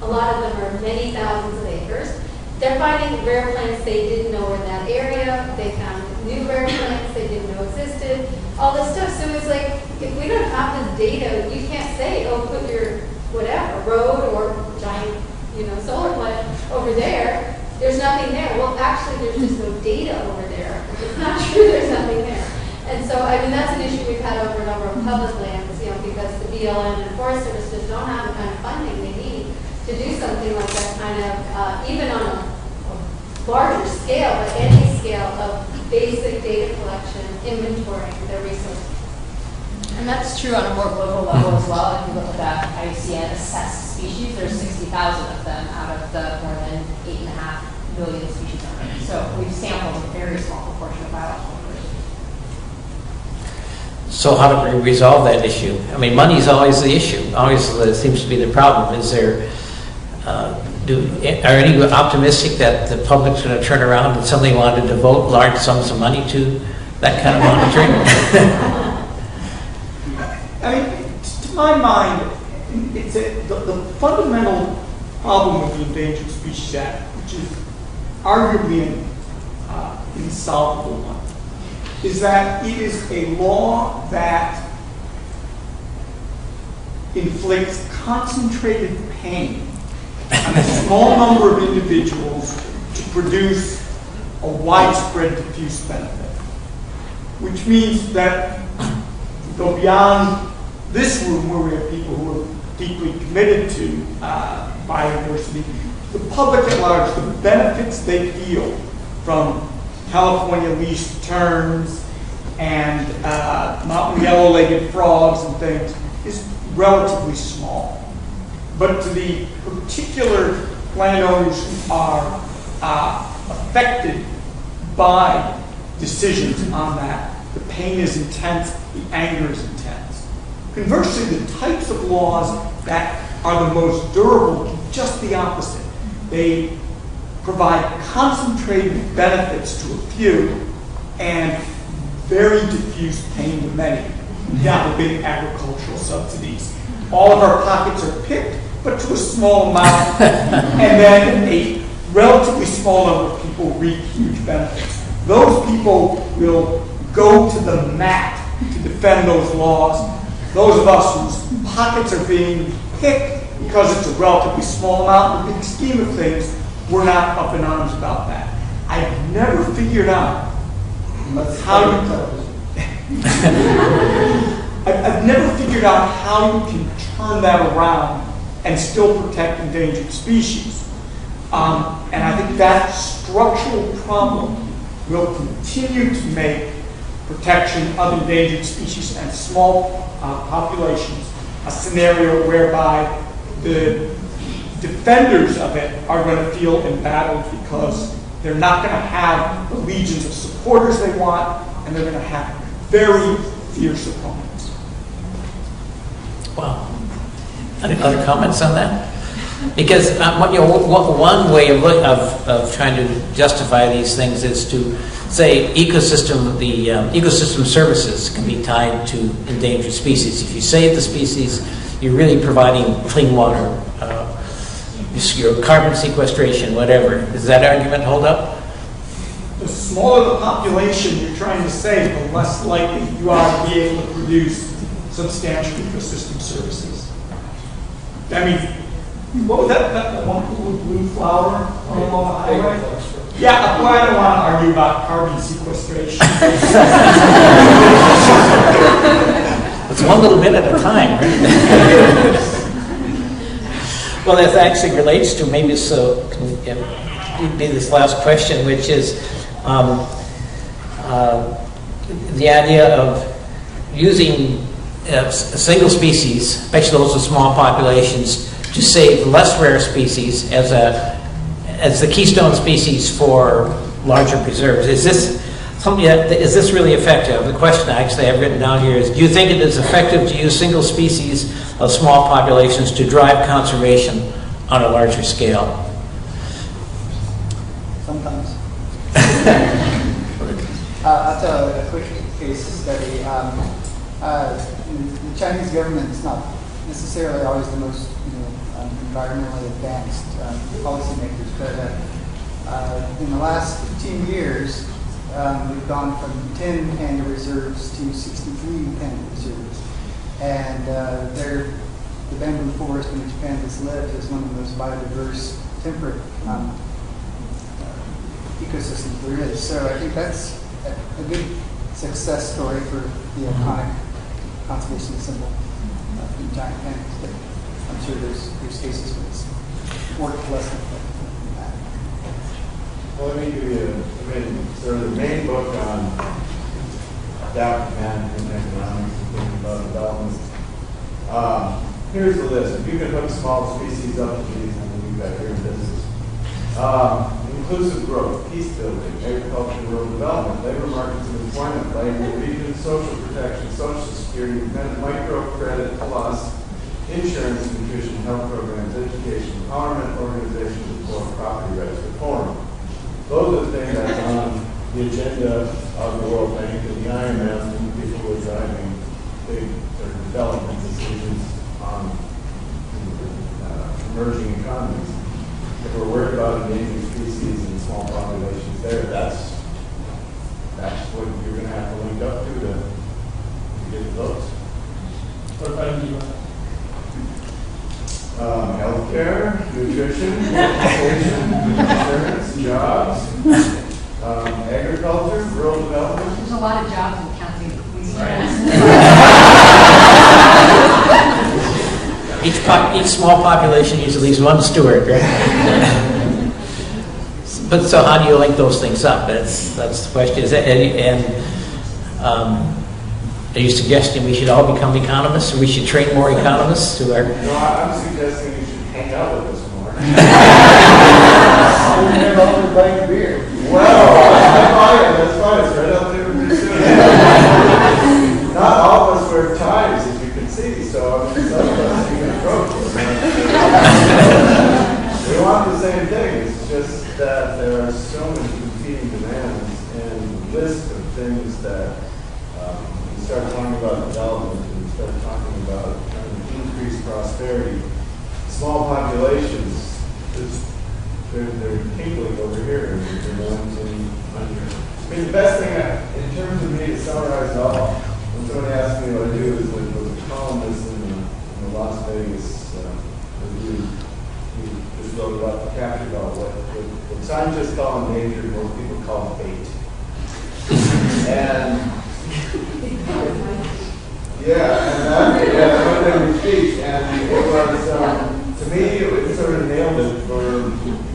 a lot of them are many thousands of acres, they're finding rare plants they didn't know were in that area. They found new rare plants they didn't know existed, all this stuff. So it's like, if we don't have the data, you can't say, oh, put your whatever, road or giant, you know, solar plant over there. There's nothing there. Well, actually, there's just no data over there. It's not true there's nothing there. And so, I mean, that's an issue we've had over and over on public lands, you know, because the BLM and Forest Service just don't have the kind of funding they need to do something like that kind of, even on a larger scale, but any scale of basic data collection, inventorying their resources. And that's true on a more global level as well. If you look at that IUCN assessed species, there's 60,000 of them out of the more than 8.5 billion species on Earth. So we've sampled a very small proportion of biological diversity. So how do we resolve that issue? I mean, money is always the issue. Always seems to be the problem. Is there, are any optimistic that the public's going to turn around and suddenly want to devote large sums of money to that kind of monitoring? I mean, to my mind, it's the fundamental problem with the Endangered Species Act, which is arguably an insolvable one, is that it is a law that inflicts concentrated pain on a small number of individuals to produce a widespread diffuse benefit, which means that go beyond this room where we have people who are deeply committed to biodiversity, the public at large, the benefits they feel from California least terns and mountain yellow-legged frogs and things is relatively small. But to the particular landowners who are affected by decisions on that, the pain is intense, the anger is intense. Conversely, the types of laws that are the most durable do just the opposite. They provide concentrated benefits to a few and very diffuse pain to many. Yeah, the big agricultural subsidies. All of our pockets are picked, but to a small amount, and then a relatively small number of people reap huge benefits. Those people will go to the mat to defend those laws. Those of us whose pockets are being picked because it's a relatively small amount in the big scheme of things, we're not up in arms about that. I've never figured out how you I've never figured out how you can turn that around and still protect endangered species. And I think that structural problem will continue to make protection of endangered species and small populations a scenario whereby the defenders of it are going to feel embattled because they're not going to have the legions of supporters they want, and they're going to have very fierce opponents. Wow. Any other comments on that? Because one way of trying to justify these things is to say the ecosystem services can be tied to endangered species. If you save the species, you're really providing clean water, your carbon sequestration, whatever. Does that argument hold up? The smaller the population you're trying to save, the less likely you are to be able to produce substantial ecosystem services. I mean, what was that one little blue flower along the highway? Yeah, well, I don't want to argue about carbon sequestration. It's one little bit at a time, right? Well, that actually relates to maybe be this last question, which is the idea of using a single species, especially those with small populations, to save less rare species as the keystone species for larger preserves. Is this really effective? The question actually I've written down here is, do you think it is effective to use single species of small populations to drive conservation on a larger scale? Sometimes. I'll tell a quick case study. The Chinese government is not necessarily always the most environmentally advanced policymakers, but in the last 15 years, we've gone from 10 panda reserves to 63 panda reserves. And the bamboo forest in which pandas live is one of the most biodiverse, temperate ecosystems there is. So I think that's a good success story for the iconic conservation symbol from giant pandas. But I'm sure there's cases where it's worked less than that. Well, let me give you sort of the main book on adaptive management and economics and thinking about development. Here's the list. If you can hook small species up to these, and we've got here in business. Inclusive growth, peace building, agriculture and rural development, labor markets and employment, labor region, social protection, social security, microcredit plus, insurance, nutrition, health programs, education, empowerment, organization, reform, property rights reform. Those are the things that's on the agenda of the World Bank and the IMF and the people who are driving big development decisions on emerging economies. If we're worried about endangered species and small populations there, that's what you're going to have to link up to get the votes. What about you? Healthcare, nutrition, education, insurance, jobs, agriculture, rural development. There's a lot of jobs in counting. Each small population needs at least one steward, right? But so how do you link those things up? That's the question. Are you suggesting we should all become economists, or we should train more economists to our? No, I'm suggesting you should hang out with us more. Beer. Well, that's fine. It's right up there pretty soon. Not all of us wear ties, as you can see, so some of us you can approach us. We want the same thing. It's just that there are so many competing demands and list of things that start talking about development and start talking about trying to increase prosperity. Small populations, they're tingling over here. I mean, the best thing, in terms of me, to summarize it all, when somebody asks me what I do, is like was a columnist in the Las Vegas Review. He just wrote about the capture ball. What scientists call endangered, most people call bait. And that went there with speech, and it was, to me, it sort of nailed it for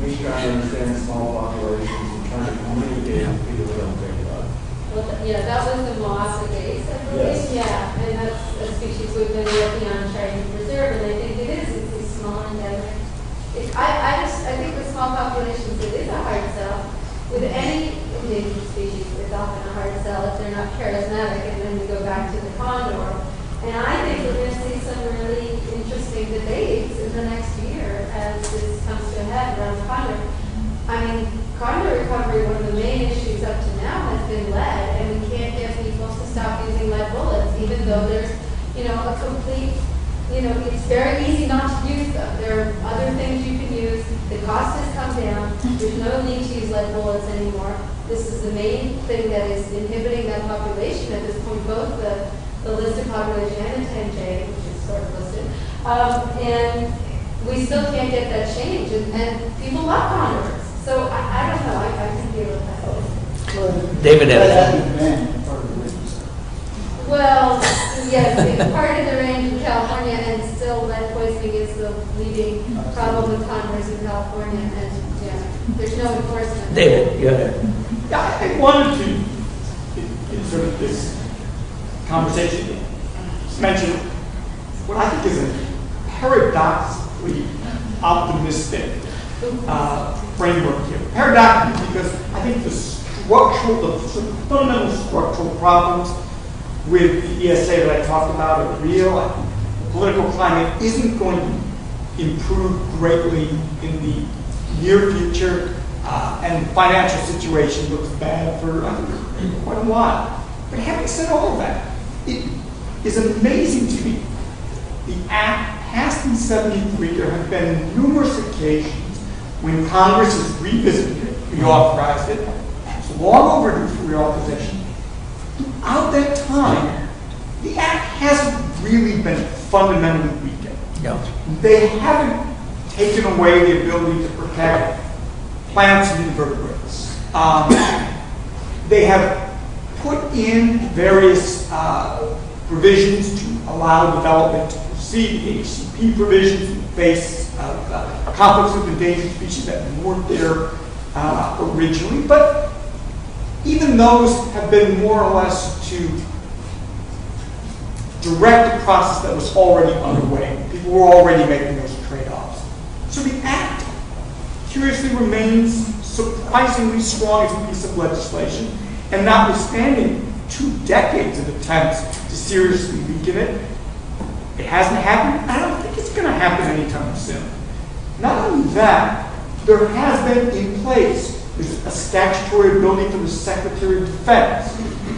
me trying to understand small populations and trying to communicate with people who don't think about it. Well, yeah, that was the Moyle case, I believe. Yes. Yeah, and that's a species we've been working on trying to preserve, and I think it is. It's these small endemic. I think with small populations, it is a hard sell. With any endangered species, it's often a hard sell if they're not charismatic, and then we go back to the condor. And I think we're going to see some really interesting debates in the next year as this comes to a head around condor. I mean, condor recovery, one of the main issues up to now has been lead, and we can't get people to stop using lead bullets, even though there's, a complete, it's very easy not to use them. There are other things you can use. The cost has come down. There's no need to use lead bullets anymore. This is the main thing that is inhibiting that population at this point, both the listed population and the 10J, which is sort of listed. And we still can't get that change. And people love condors. So I don't know. I can deal with that. David, well, yes, it's part of the range in California, and still lead poisoning is the leading problem with condors in California, and there's no enforcement. David, you had it. Yeah, I wanted to, in sort of this conversation, just mention what I think is a paradoxically optimistic framework here. Paradoxically, because I think the fundamental structural problems with the ESA that I talked about are real. The political climate isn't going to improve greatly in the near future, and the financial situation looks bad for quite a while. But having said all of that, it is amazing to me. The Act passed in '73. There have been numerous occasions when Congress has revisited it, reauthorized it. It's long overdue for reauthorization. Throughout that time, the Act hasn't really been fundamentally weakened. No. They haven't taken away the ability to protect plants and invertebrates. They have put in various provisions to allow development to proceed, the HCP provisions in the face of conflicts with endangered species that weren't there originally. But even those have been more or less to direct a process that was already underway. People were already making those trade-offs. So the Act, curiously, remains surprisingly strong as a piece of legislation, and notwithstanding 2 decades of attempts to seriously weaken it, it hasn't happened. I don't think it's going to happen anytime soon. Not only that, there has been in place a statutory ability for the Secretary of Defense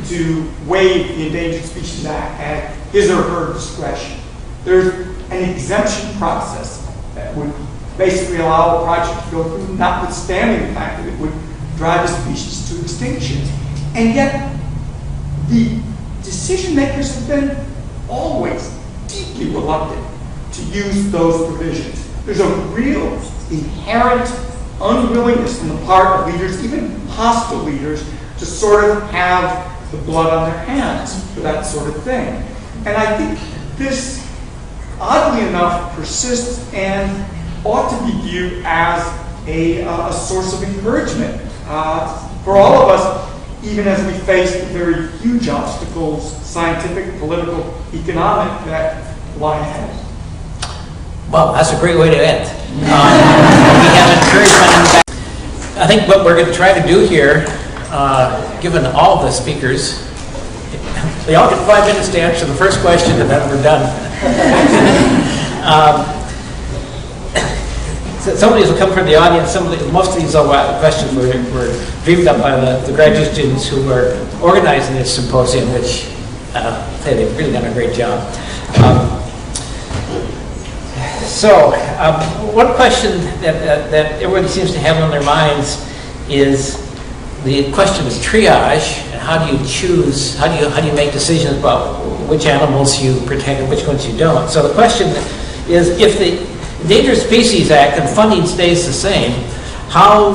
to waive the Endangered Species Act at his or her discretion. There's an exemption process that would basically allow a project to go through, notwithstanding the fact that it would drive a species to extinction. And yet, the decision makers have been always deeply reluctant to use those provisions. There's a real inherent unwillingness on the part of leaders, even hostile leaders, to sort of have the blood on their hands for that sort of thing. And I think this, oddly enough, persists and ought to be viewed as a source of encouragement for all of us, even as we face the very huge obstacles, scientific, political, economic, that lie ahead. Well, that's a great way to end. We have encouragement. I think what we're going to try to do here, given all the speakers, they all get 5 minutes to answer the first question, and then we're done. So some of these will come from the audience. Most of these questions were dreamed up by the graduate students who were organizing this symposium, which they've really done a great job. One question that everybody seems to have on their minds is the question of triage, and how do you choose, how do you make decisions about which animals you protect and which ones you don't. So the question is, if the Endangered Species Act and funding stays the same, how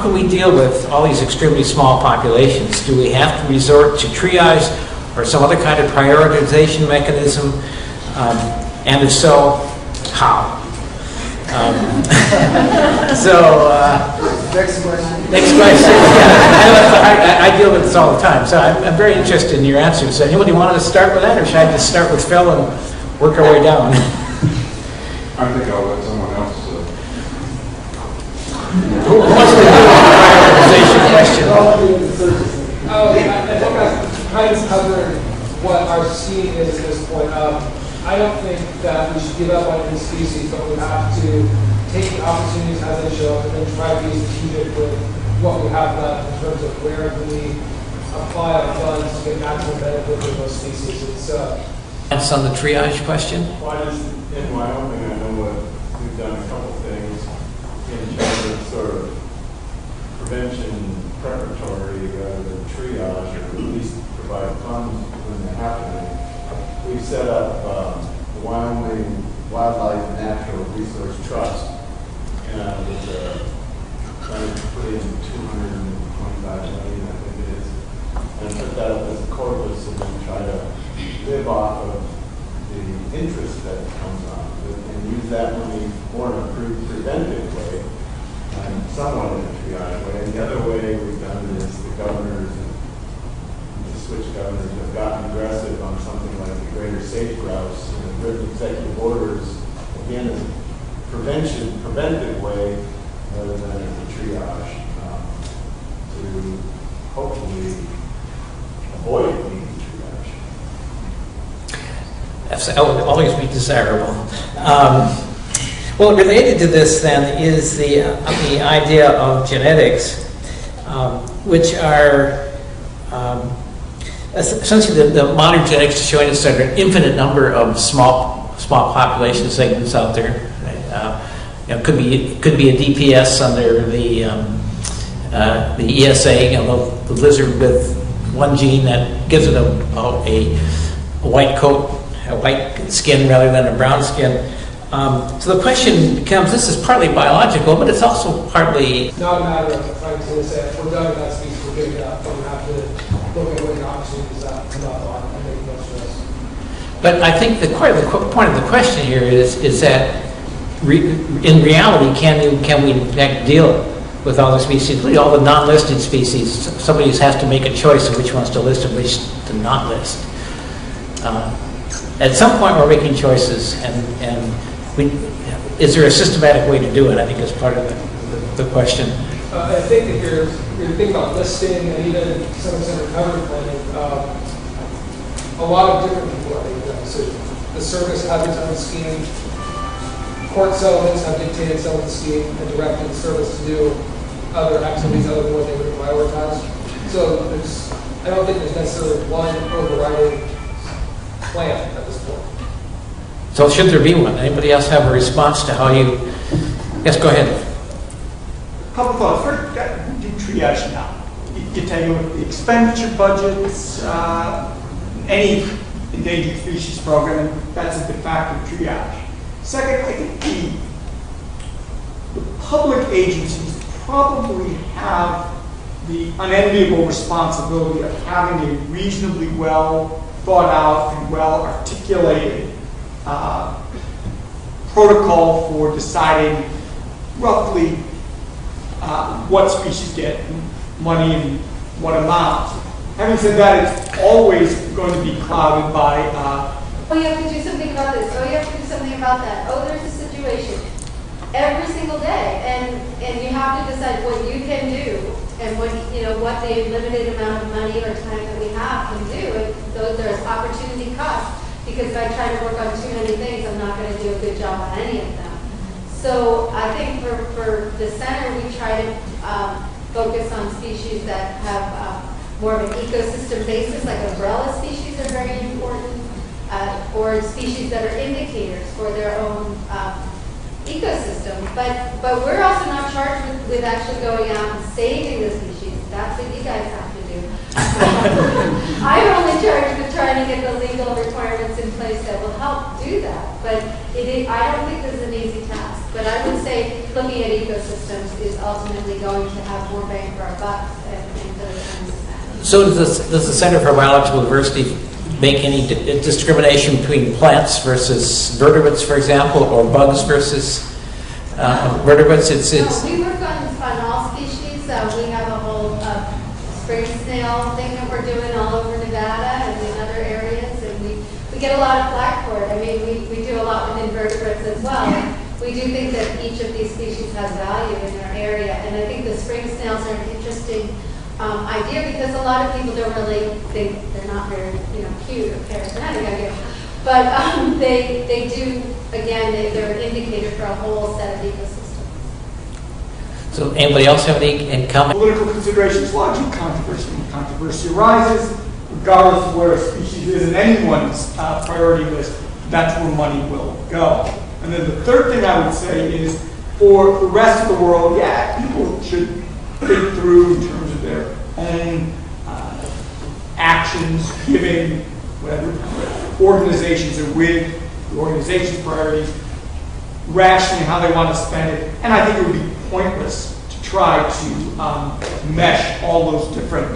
can we deal with all these extremely small populations? Do we have to resort to triage or some other kind of prioritization mechanism? And if so, how? Next question. Next question. Yeah, I deal with this all the time, so I'm very interested in your answers. So anybody want to start with that, or should I just start with Phil and work our way down? I think I'll let someone else. Who wants to do the prioritization question? I think I've kind of covered what our scene is at this point. should give up on any species, but we have to take the opportunities as they show up and then try to be strategic with what we have left in terms of where we apply our funds to get maximum benefit from those species. That's on the triage question. Why does, in Wyoming, I know what we've done a couple things in terms of sort of prevention, preparatory rather than triage, or at least provide funds when they're happening. We've set up the Wyoming Wildlife and Natural Resource Trust, and with trying to put in $225 million, I think it is, and put that up as a corpus, and then try to live off of the interest that comes on it, and use that money more in a preventive way, and somewhat in a triage way. And the other way we've done it is the governors and the switch governors have gotten aggressive on something like the greater sage grouse and written executive orders, again, as a preventive way rather than as a triage, to hopefully avoid needing triage. That would always be desirable. Well, related to this then is the idea of genetics, which are essentially the modern genetics is showing us that there are an infinite number of small population segments out there. Could be a DPS under the ESA, the lizard with one gene that gives it a white coat, a white skin rather than a brown skin. So the question becomes, this is partly biological, but it's also partly... It's not a matter of trying to say, if we're done with that species, we're giving it up, but we have to look at what the opportunities that come up on and make those choices. But I think the point of the question here is that in reality, can we in fact deal with all the species, including all the non-listed species? Somebody has to make a choice of which ones to list and which to not list. At some point, we're making choices, and is there a systematic way to do it? I think is part of the question. I think if you're thinking about listing and even to some extent recovery planning, a lot of different people are making that decision. The service has its own scheme. Court settlements have dictated some of the scheme and directed the service to do other activities other than what they would prioritize. So I don't think there's necessarily one overriding plan at this point. So should there be one? Anybody else have a response to how you... Yes, go ahead. A couple thoughts. First, do triage now. You take a look at the expenditure budgets, any endangered species program, that's a de facto triage. Second, I think the public agencies probably have the unenviable responsibility of having a reasonably well thought out and well articulated protocol for deciding roughly what species get money and what amount. Having said that, it's always going to be clouded by oh, you have to do something about this. Oh, you have to do something about that. Oh, there's a situation every single day, and you have to decide what you can do and what the limited amount of money or time that we have can do. And so there's opportunity cost, because if I try to work on too many things, I'm not going to do a good job on any of them. So I think for the center, we try to focus on species that have more of an ecosystem basis, like umbrella species are very important, or species that are indicators for their own ecosystem. But we're also not charged with actually going out and saving the species. That's what you guys have to do. I'm only charged with trying to get the legal requirements in place that will help do that. But I don't think this is an easy task. But I would say looking at ecosystems is ultimately going to have more bang for our bucks and those kinds of things. So does the Center for Biological Diversity make any discrimination between plants versus vertebrates, for example, or bugs versus vertebrates? No, we work on all species. We have a whole spring snail thing that we're doing all over Nevada and in other areas, and we get a lot of flack for it. I mean, we do a lot with invertebrates as well. We do think that each of these species has value in our area, and I think the spring snails are an interesting idea, because a lot of people don't really think they're not very, cute or charismatic. But they do, again, they're an indicator for a whole set of ecosystems. So anybody else have any comment? Political considerations, logic, controversy. When controversy arises, regardless of where a species is in anyone's priority list, that's where money will go. And then the third thing I would say is, for the rest of the world, yeah, people should think through in terms of their own actions, giving whatever organizations are with, the organization's priorities, rationally how they want to spend it. And I think it would be pointless to try to mesh all those different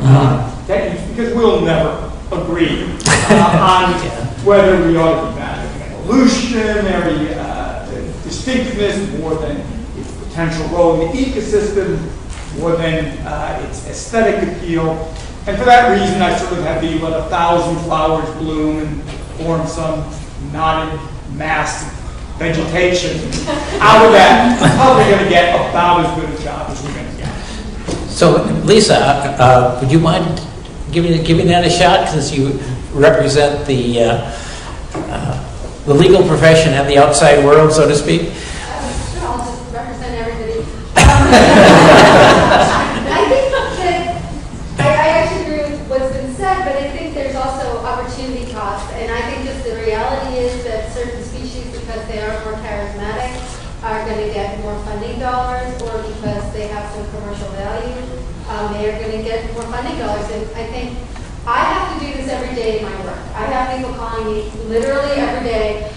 techniques, because we'll never agree on whether we ought to be managing evolutionary distinctiveness more than its potential role in the ecosystem, more than its aesthetic appeal. And for that reason, I sort of have the let 1,000 flowers bloom and form some knotted mass of vegetation. Out of that, we're probably going to get about as good a job as we're going to get. So, Lisa, would you mind giving that a shot, since you represent the legal profession and the outside world, so to speak? Sure, I'll just represent everybody. I think that I actually agree with what's been said, but I think there's also opportunity cost, and I think just the reality is that certain species, because they are more charismatic, are going to get more funding dollars, or because they have some commercial value, they are going to get more funding dollars. And I think I have to do this every day in my work. I have people calling me literally every day,